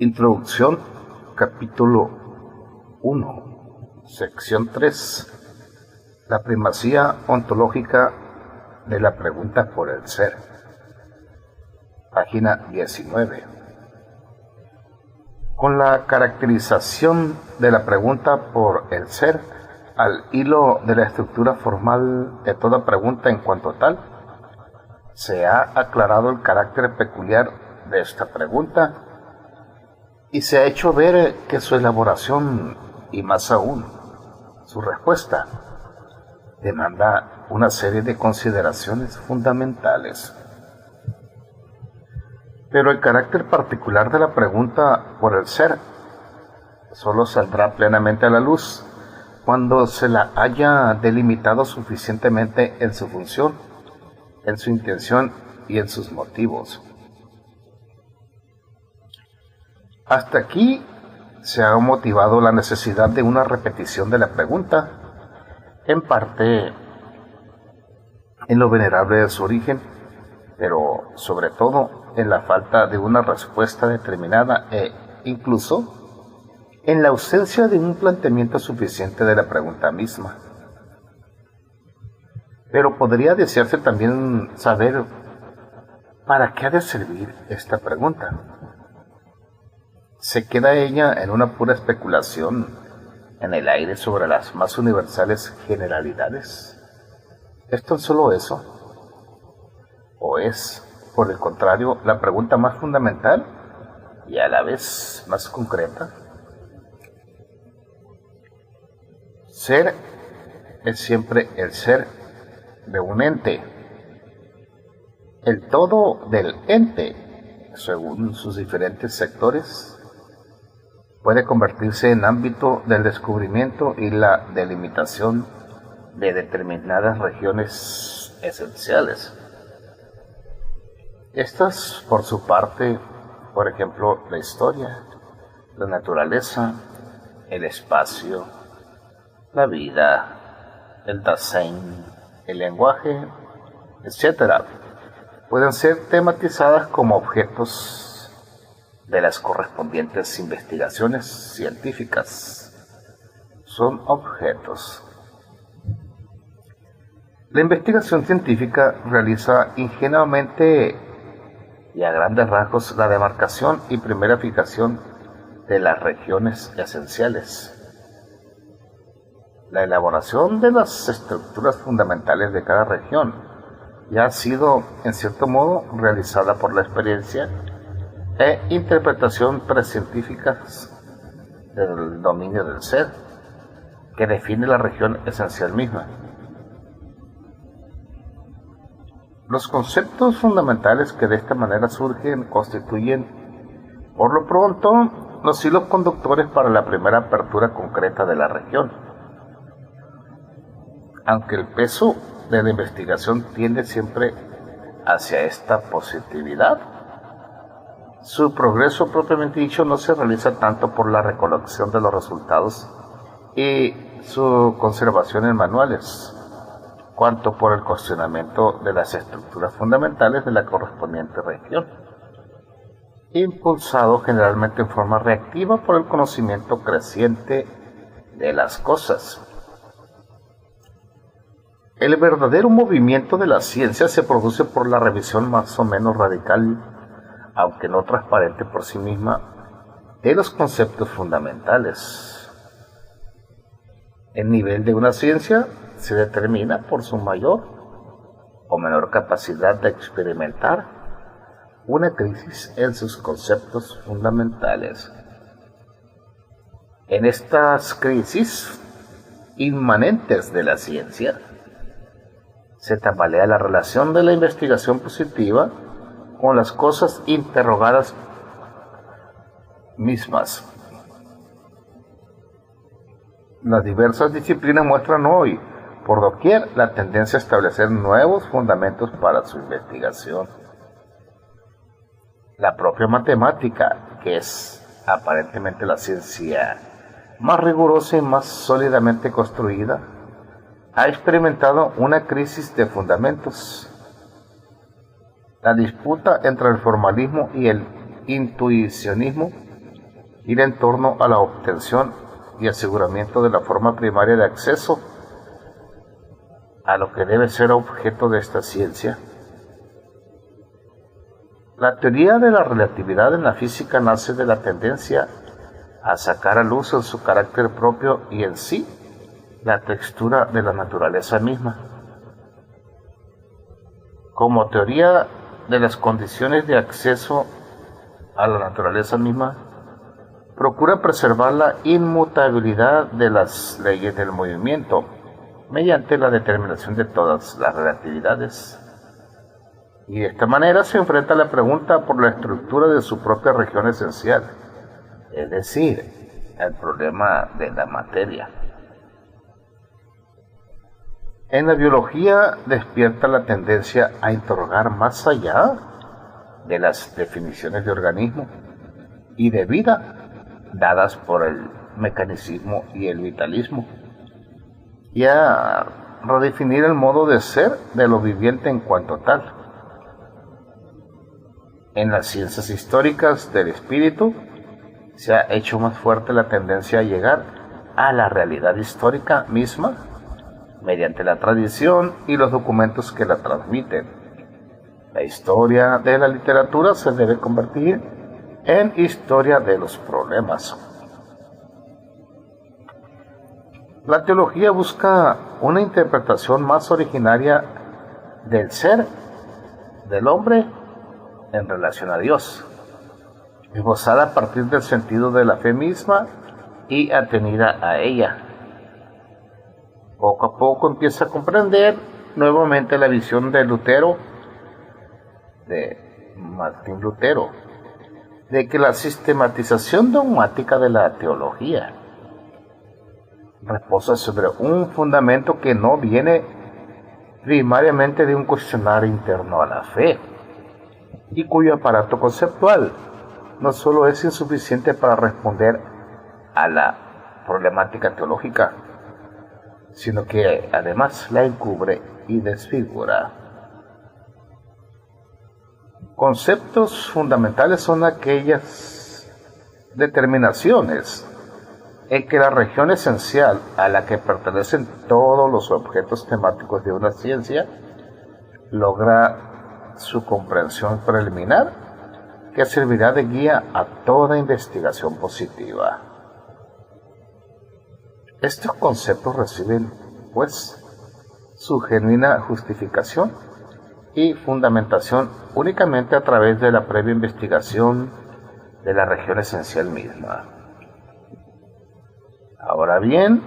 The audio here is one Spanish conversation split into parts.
Introducción, capítulo 1, sección 3. La primacía ontológica de la pregunta por el ser. Página 19. Con la caracterización de la pregunta por el ser, al hilo de la estructura formal de toda pregunta en cuanto tal, se ha aclarado el carácter peculiar de esta pregunta y se ha hecho ver que su elaboración, y más aún su respuesta, demanda una serie de consideraciones fundamentales. Pero el carácter particular de la pregunta por el ser solo saldrá plenamente a la luz cuando se la haya delimitado suficientemente en su función, en su intención y en sus motivos. Hasta aquí se ha motivado la necesidad de una repetición de la pregunta, en parte en lo venerable de su origen, pero sobre todo en la falta de una respuesta determinada e incluso en la ausencia de un planteamiento suficiente de la pregunta misma. Pero podría desearse también saber para qué ha de servir esta pregunta. ¿Se queda ella en una pura especulación en el aire sobre las más universales generalidades? ¿Es tan solo eso? ¿O es, por el contrario, la pregunta más fundamental y a la vez más concreta? Ser es siempre el ser de un ente, el todo del ente, según sus diferentes sectores, puede convertirse en ámbito del descubrimiento y la delimitación de determinadas regiones esenciales. Estas, por su parte, por ejemplo, la historia, la naturaleza, el espacio, la vida, el Dasein, el lenguaje, etc., pueden ser tematizadas como objetos de las correspondientes investigaciones científicas. Son objetos. La investigación científica realiza ingenuamente y a grandes rasgos la demarcación y primera fijación de las regiones esenciales. La elaboración de las estructuras fundamentales de cada región ya ha sido, en cierto modo, realizada por la experiencia e interpretación precientíficas del dominio del ser, que define la región esencial misma. Los conceptos fundamentales que de esta manera surgen constituyen, por lo pronto, los hilos conductores para la primera apertura concreta de la región. Aunque el peso de la investigación tiende siempre hacia esta positividad, su progreso propiamente dicho no se realiza tanto por la recolección de los resultados y su conservación en manuales, cuanto por el cuestionamiento de las estructuras fundamentales de la correspondiente región, impulsado generalmente en forma reactiva por el conocimiento creciente de las cosas. El verdadero movimiento de la ciencia se produce por la revisión más o menos radical, aunque no transparente por sí misma, de los conceptos fundamentales. El nivel de una ciencia se determina por su mayor o menor capacidad de experimentar una crisis en sus conceptos fundamentales. En estas crisis inmanentes de la ciencia, se tambalea la relación de la investigación positiva con las cosas interrogadas mismas. Las diversas disciplinas muestran hoy, por doquier, la tendencia a establecer nuevos fundamentos para su investigación. La propia matemática, que es aparentemente la ciencia más rigurosa y más sólidamente construida, ha experimentado una crisis de fundamentos. La disputa entre el formalismo y el intuicionismo ir en torno a la obtención y aseguramiento de la forma primaria de acceso a lo que debe ser objeto de esta ciencia. La teoría de la relatividad en la física nace de la tendencia a sacar a luz en su carácter propio y en sí la textura de la naturaleza misma. Como teoría de las condiciones de acceso a la naturaleza misma, procura preservar la inmutabilidad de las leyes del movimiento mediante la determinación de todas las relatividades. Y de esta manera se enfrenta a la pregunta por la estructura de su propia región esencial, es decir, el problema de la materia. En la biología despierta la tendencia a interrogar más allá de las definiciones de organismo y de vida dadas por el mecanicismo y el vitalismo, y a redefinir el modo de ser de lo viviente en cuanto tal. En las ciencias históricas del espíritu se ha hecho más fuerte la tendencia a llegar a la realidad histórica misma mediante la tradición y los documentos que la transmiten. La historia de la literatura se debe convertir en historia de los problemas. La teología busca una interpretación más originaria del ser del hombre en relación a Dios, esbozada a partir del sentido de la fe misma y atenida a ella. Poco a poco empieza a comprender nuevamente la visión de Lutero, de Martín Lutero, de que la sistematización dogmática de la teología reposa sobre un fundamento que no viene primariamente de un cuestionario interno a la fe, y cuyo aparato conceptual no solo es insuficiente para responder a la problemática teológica, sino que además la encubre y desfigura. Conceptos fundamentales son aquellas determinaciones en que la región esencial a la que pertenecen todos los objetos temáticos de una ciencia logra su comprensión preliminar, que servirá de guía a toda investigación positiva. Estos conceptos reciben, pues, su genuina justificación y fundamentación únicamente a través de la previa investigación de la región esencial misma. Ahora bien,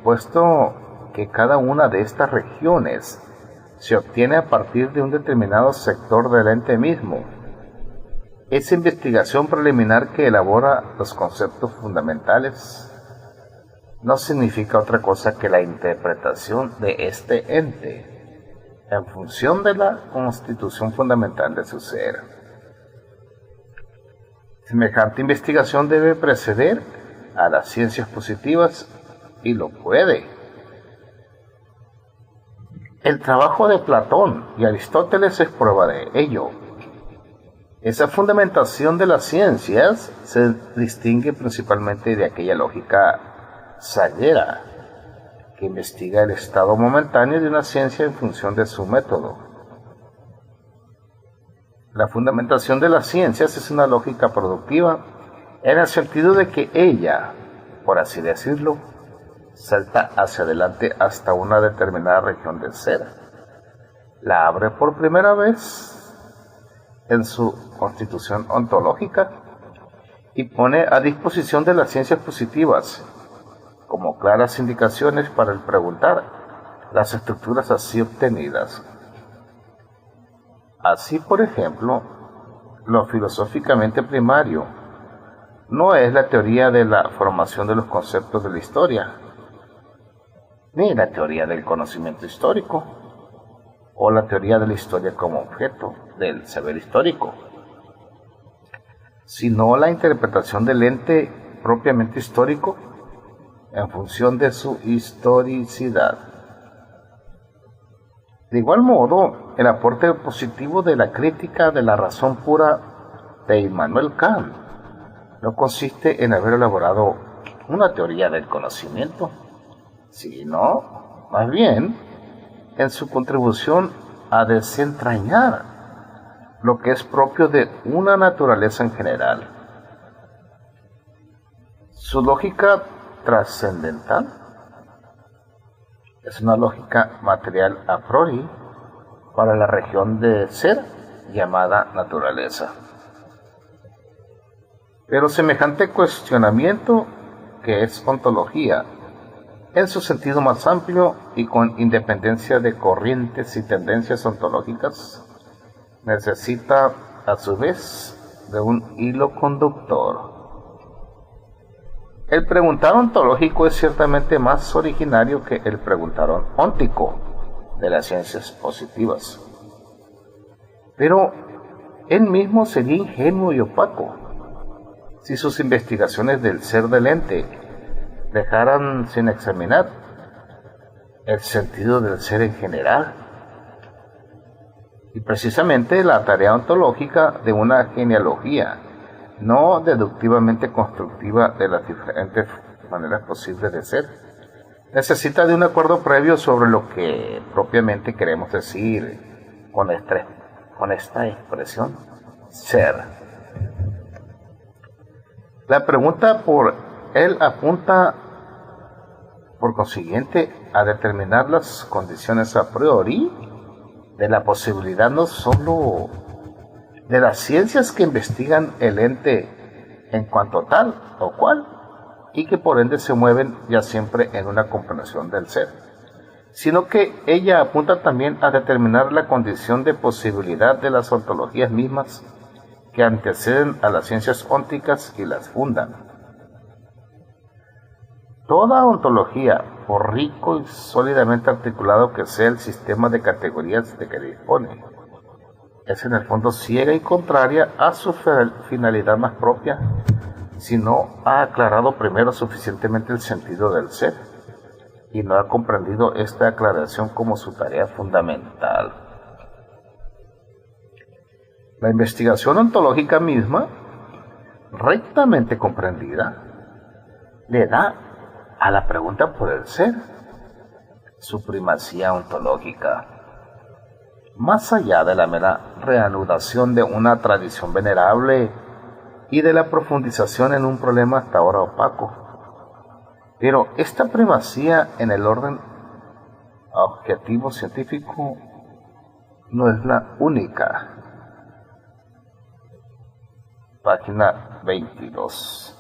puesto que cada una de estas regiones se obtiene a partir de un determinado sector del ente mismo, esa investigación preliminar que elabora los conceptos fundamentales no significa otra cosa que la interpretación de este ente en función de la constitución fundamental de su ser. Semejante investigación debe preceder a las ciencias positivas y lo puede. El trabajo de Platón y Aristóteles es prueba de ello. Esa fundamentación de las ciencias se distingue principalmente de aquella lógica sayera que investiga el estado momentáneo de una ciencia en función de su método. La fundamentación de las ciencias es una lógica productiva en el sentido de que ella, por así decirlo, salta hacia adelante hasta una determinada región del ser, la abre por primera vez en su constitución ontológica y pone a disposición de las ciencias positivas como claras indicaciones para el preguntar las estructuras así obtenidas. Así, por ejemplo, lo filosóficamente primario no es la teoría de la formación de los conceptos de la historia, ni la teoría del conocimiento histórico, o la teoría de la historia como objeto del saber histórico, sino la interpretación del ente propiamente histórico en función de su historicidad. De igual modo, el aporte positivo de la crítica de la razón pura de Immanuel Kant no consiste en haber elaborado una teoría del conocimiento, sino, más bien, en su contribución a desentrañar lo que es propio de una naturaleza en general. Su lógica trascendental es una lógica material a priori para la región de ser llamada naturaleza. Pero semejante cuestionamiento, que es ontología, en su sentido más amplio y con independencia de corrientes y tendencias ontológicas, necesita a su vez de un hilo conductor. El preguntar ontológico es ciertamente más originario que el preguntar óntico de las ciencias positivas, pero él mismo sería ingenuo y opaco si sus investigaciones del ser del ente dejaran sin examinar el sentido del ser en general. Y precisamente la tarea ontológica de una genealogía no deductivamente constructiva de las diferentes maneras posibles de ser necesita de un acuerdo previo sobre lo que propiamente queremos decir con esta expresión ser. La pregunta por él apunta, por consiguiente, a determinar las condiciones a priori de la posibilidad no sólo de las ciencias que investigan el ente en cuanto tal o cual, y que por ende se mueven ya siempre en una comprensión del ser, sino que ella apunta también a determinar la condición de posibilidad de las ontologías mismas que anteceden a las ciencias ónticas y las fundan. Toda ontología, por rico y sólidamente articulado que sea el sistema de categorías de que dispone, es en el fondo ciega y contraria a su finalidad más propia, si no ha aclarado primero suficientemente el sentido del ser, y no ha comprendido esta aclaración como su tarea fundamental. La investigación ontológica misma, rectamente comprendida, le da a la pregunta por el ser su primacía ontológica, más allá de la mera reanudación de una tradición venerable y de la profundización en un problema hasta ahora opaco. Pero esta primacía en el orden objetivo científico no es la única. Página 22.